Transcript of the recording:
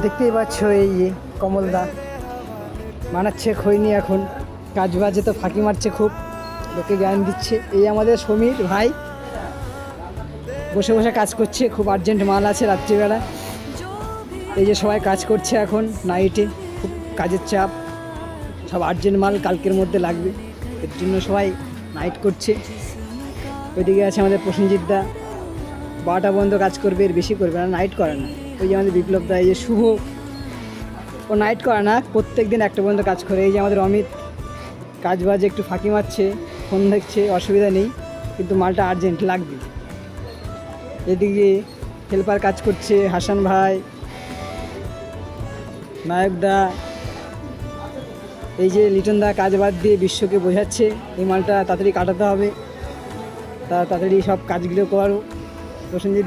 দেখতেই পাচ্ছ এই যে কমলদা বানাচ্ছে খৈনি, এখন কাজ বাজে তো ফাঁকি মারছে, খুব লোকে জ্ঞান দিচ্ছে। এই আমাদের সমীর ভাই বসে বসে কাজ করছে, খুব আর্জেন্ট মাল আছে রাত্রিবেলা। এই যে সবাই কাজ করছে এখন নাইটে, খুব কাজের চাপ, সব আর্জেন্ট মাল কালকের মধ্যে লাগবে, এর জন্য সবাই নাইট করছে। ওইদিকে আছে আমাদের প্রসেনজিৎ দা, 12টা পর্যন্ত কাজ করবে, এর বেশি করবে না, নাইট করে না। ওই যে আমাদের বিপ্লব দা, এই যে শুভ, ও নাইট করে না, প্রত্যেক দিন 1টা পর্যন্ত কাজ করে। এই যে আমাদের অমিত কাজ বাজে একটু ফাঁকি মারছে, ফোন দেখছে, অসুবিধা নেই, কিন্তু মালটা আর্জেন্ট লাগবে। এদিকে হেল্পার কাজ করছে, হাসান ভাই, নায়ক দা, এই যে লিটন দা কাজ বাদ দিয়ে বিশ্বকে বোঝাচ্ছে এই মালটা তাড়াতাড়ি কাটাতে হবে, তাড়াতাড়ি সব কাজগুলো করো। প্রসেনজিৎ